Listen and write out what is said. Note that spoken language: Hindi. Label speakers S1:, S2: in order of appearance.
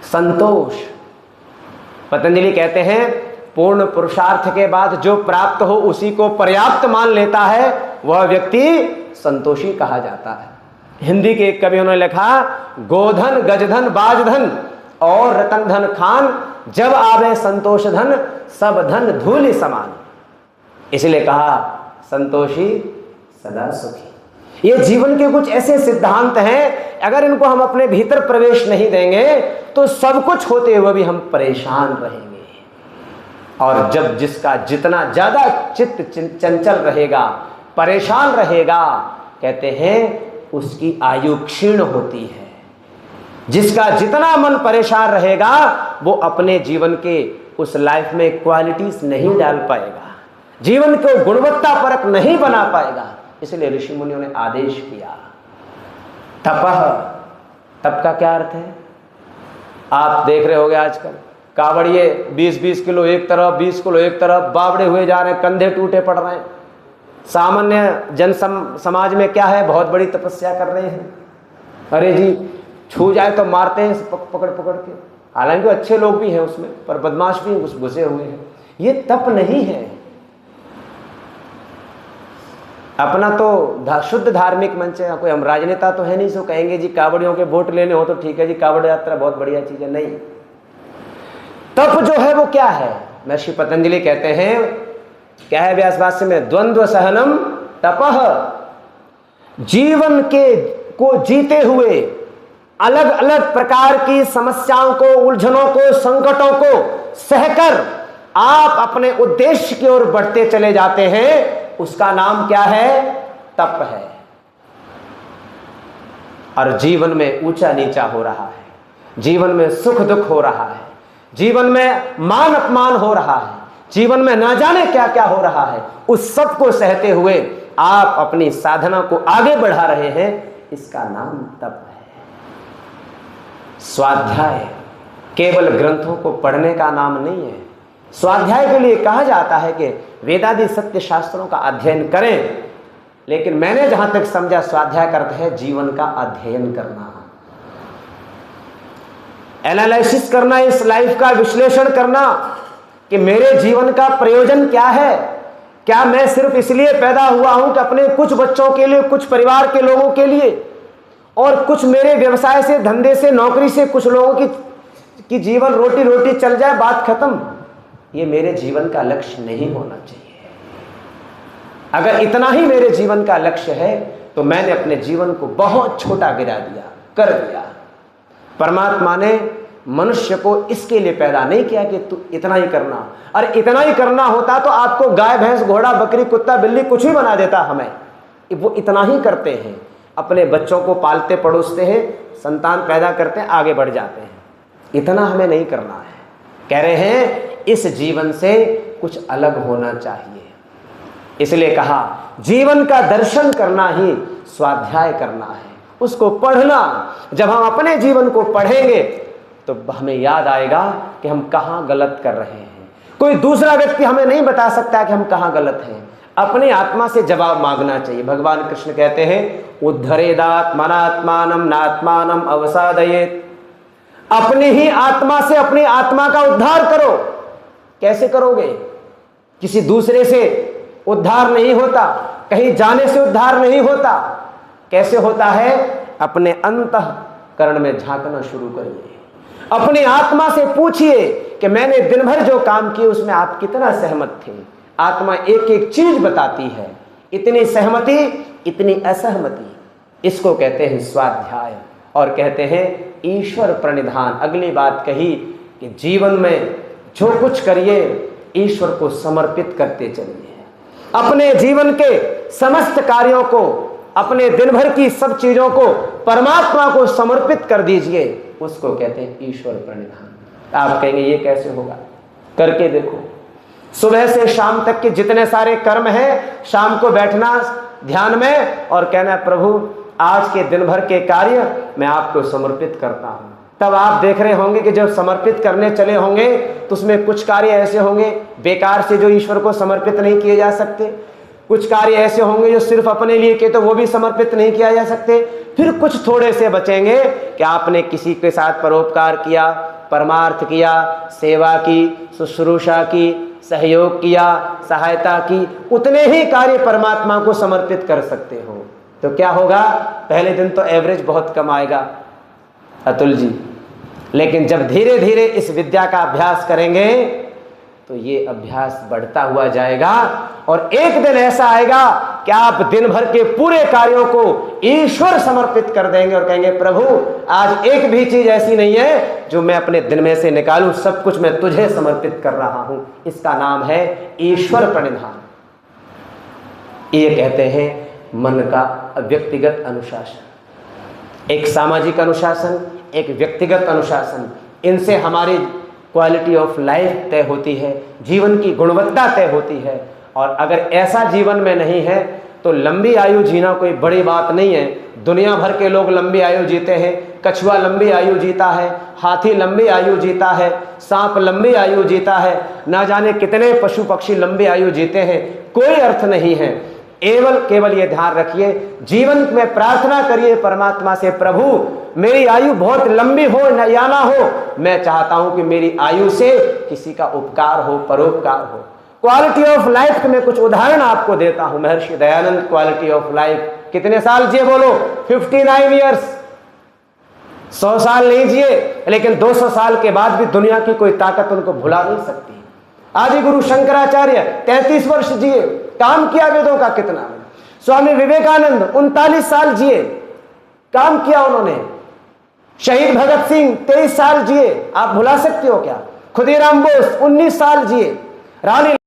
S1: संतोष। पतंजलि कहते हैं पूर्ण पुरुषार्थ के बाद जो प्राप्त हो उसी को पर्याप्त मान लेता है, वह व्यक्ति संतोषी कहा जाता है। हिंदी के एक कवि उन्होंने लिखा, गोधन गजधन बाजधन और रतन धन खान, जब आवे संतोष धन सब धन धूलि समान। इसलिए कहा संतोषी सदा सुखी। ये जीवन के कुछ ऐसे सिद्धांत हैं, अगर इनको हम अपने भीतर प्रवेश नहीं देंगे तो सब कुछ होते हुए भी हम परेशान रहेंगे। और जब जिसका जितना ज्यादा चित्त चंचल रहेगा, परेशान रहेगा, कहते हैं उसकी आयु क्षीण होती है। जिसका जितना मन परेशान रहेगा वो अपने जीवन के उस लाइफ में क्वालिटीज नहीं डाल पाएगा, जीवन को गुणवत्ता परक नहीं बना पाएगा। इसलिए ऋषि मुनियों ने आदेश किया तपह। तप का क्या अर्थ है? आप देख रहे होंगे आजकल कावड़िए 20-20 किलो एक तरफ, 20 किलो एक तरफ, बावड़े हुए जा रहे हैं, कंधे टूटे पड़ रहे हैं। सामान्य जन समाज में क्या है, बहुत बड़ी तपस्या कर रहे हैं। अरे जी छू जाए तो मारते हैं पकड़ पकड़ के। हालांकि अच्छे लोग भी हैं उसमें, पर बदमाश भी घुसे हुए हैं। ये तप नहीं है। अपना तो शुद्ध धार्मिक मंच है, कोई हम राजनेता तो है नहीं सो कहेंगे जी कावड़ियों के वोट लेने हो तो ठीक है जी, कावड़ यात्रा बहुत बढ़िया चीज है। नहीं, तप जो है वो क्या है? महर्षि पतंजलि कहते हैं, क्या है व्यास भाष्य में, द्वंद्व सहनम तपह। जीवन के को जीते हुए अलग अलग प्रकार की समस्याओं को, उलझनों को, संकटों को सहकर आप अपने उद्देश्य की ओर बढ़ते चले जाते हैं, उसका नाम क्या है? तप है। और जीवन में ऊंचा नीचा हो रहा है, जीवन में सुख दुख हो रहा है, जीवन में मान अपमान हो रहा है, जीवन में ना जाने क्या क्या हो रहा है, उस सब को सहते हुए आप अपनी साधना को आगे बढ़ा रहे हैं, इसका नाम तप है। स्वाध्याय केवल ग्रंथों को पढ़ने का नाम नहीं है। स्वाध्याय के लिए कहा जाता है कि वेदादि सत्य शास्त्रों का अध्ययन करें, लेकिन मैंने जहां तक समझा स्वाध्याय का अर्थ है जीवन का अध्ययन करना, एनालिसिस करना, इस लाइफ का विश्लेषण करना कि मेरे जीवन का प्रयोजन क्या है। क्या मैं सिर्फ इसलिए पैदा हुआ हूं कि अपने कुछ बच्चों के लिए, कुछ परिवार के लोगों के लिए, और कुछ मेरे व्यवसाय से, धंधे से, नौकरी से कुछ लोगों की जीवन रोटी चल जाए, बात खत्म। ये मेरे जीवन का लक्ष्य नहीं होना चाहिए। अगर इतना ही मेरे जीवन का लक्ष्य है तो मैंने अपने जीवन को बहुत छोटा गिरा दिया, कर दिया। परमात्मा ने मनुष्य को इसके लिए पैदा नहीं किया कि तू इतना ही करना, और इतना ही करना होता तो आपको गाय, भैंस, घोड़ा, बकरी, कुत्ता, बिल्ली कुछ भी बना देता हमें। वो इतना ही करते हैं, अपने बच्चों को पालते पड़ोसते हैं, संतान पैदा करते हैं, आगे बढ़ जाते हैं। इतना हमें नहीं करना है। कह रहे हैं इस जीवन से कुछ अलग होना चाहिए। इसलिए कहा जीवन का दर्शन करना ही स्वाध्याय करना है, उसको पढ़ना। जब हम अपने जीवन को पढ़ेंगे तो हमें याद आएगा कि हम कहाँ गलत कर रहे हैं। कोई दूसरा व्यक्ति हमें नहीं बता सकता कि हम कहाँ गलत हैं। अपनी आत्मा से जवाब मांगना चाहिए। भगवान कृष्ण कहते हैं उद्धरेदात्मनात्मानम नात्मानम अवसादयेत। अपनी ही आत्मा से अपनी आत्मा का उद्धार करो। कैसे करोगे? किसी दूसरे से उद्धार नहीं होता, कहीं जाने से उद्धार नहीं होता। कैसे होता है? अपने अंतःकरण में झांकना शुरू करिए। अपनी आत्मा से पूछिए कि मैंने दिन भर जो काम किए उसमें आप कितना सहमत थे। आत्मा एक एक चीज बताती है, इतनी सहमति, इतनी असहमति। इसको कहते हैं स्वाध्याय, और कहते हैं ईश्वर प्रणिधान। अगली बात कही कि जीवन में जो कुछ करिए ईश्वर को समर्पित करते चलिए। अपने जीवन के समस्त कार्यों को, अपने दिन भर की सब चीजों को परमात्मा को समर्पित कर दीजिए। उसको कहते हैं ईश्वर प्रणिधान। आप कहेंगे ये कैसे होगा? करके देखो। सुबह से शाम तक के जितने सारे कर्म हैं, शाम को बैठना ध्यान में और कहना प्रभु आज के दिन भर के कार्य मैं आपको समर्पित करता हूं। तब आप देख रहे होंगे कि जब समर्पित करने चले होंगे तो उसमें कुछ कार्य ऐसे होंगे बेकार से जो ईश्वर को समर्पित नहीं किए जा सकते। कुछ कार्य ऐसे होंगे जो सिर्फ अपने लिए किए तो वो भी समर्पित नहीं किया जा सकते। फिर कुछ थोड़े से बचेंगे कि आपने किसी के साथ परोपकार किया, परमार्थ किया, सेवा की, शुश्रूषा की, सहयोग किया, सहायता की, उतने ही कार्य परमात्मा को समर्पित कर सकते हो। तो क्या होगा, पहले दिन तो एवरेज बहुत कम आएगा अतुल जी, लेकिन जब धीरे धीरे इस विद्या का अभ्यास करेंगे तो ये अभ्यास बढ़ता हुआ जाएगा और एक दिन ऐसा आएगा कि आप दिन भर के पूरे कार्यों को ईश्वर समर्पित कर देंगे और कहेंगे प्रभु आज एक भी चीज ऐसी नहीं है जो मैं अपने दिन में से निकालूं, सब कुछ मैं तुझे समर्पित कर रहा हूं। इसका नाम है ईश्वर प्रणिधान। ये कहते हैं मन का व्यक्तिगत अनुशासन, एक सामाजिक अनुशासन, एक व्यक्तिगत अनुशासन। इनसे हमारी क्वालिटी ऑफ लाइफ तय होती है, जीवन की गुणवत्ता तय होती है। और अगर ऐसा जीवन में नहीं है तो लंबी आयु जीना कोई बड़ी बात नहीं है। दुनिया भर के लोग लंबी आयु जीते हैं, कछुआ लंबी आयु जीता है, हाथी लंबी आयु जीता है, सांप लंबी आयु जीता है, ना जाने कितने पशु पक्षी लंबी आयु जीते हैं, कोई अर्थ नहीं है। केवल ये ध्यान रखिए, जीवन में प्रार्थना करिए परमात्मा से, प्रभु मेरी आयु बहुत लंबी हो या ना हो, मैं चाहता हूं कि मेरी आयु से किसी का उपकार हो, परोपकार हो। क्वालिटी ऑफ लाइफ के मैं कुछ उदाहरण आपको देता हूं। Maharshi Dayanand quality of life कितने साल जिए बोलो? 59 ईयर्स। 100 साल नहीं जिए, लेकिन 200 साल के बाद भी दुनिया की कोई ताकत उनको भुला नहीं सकती। आदि गुरु शंकराचार्य 33 वर्ष जिए, काम किया वेदों का कितना। स्वामी विवेकानंद 39 साल जिए, काम किया उन्होंने। शहीद भगत सिंह 23 साल जिए, आप भुला सकते हो क्या? खुदीराम बोस 19 साल जिए। रानी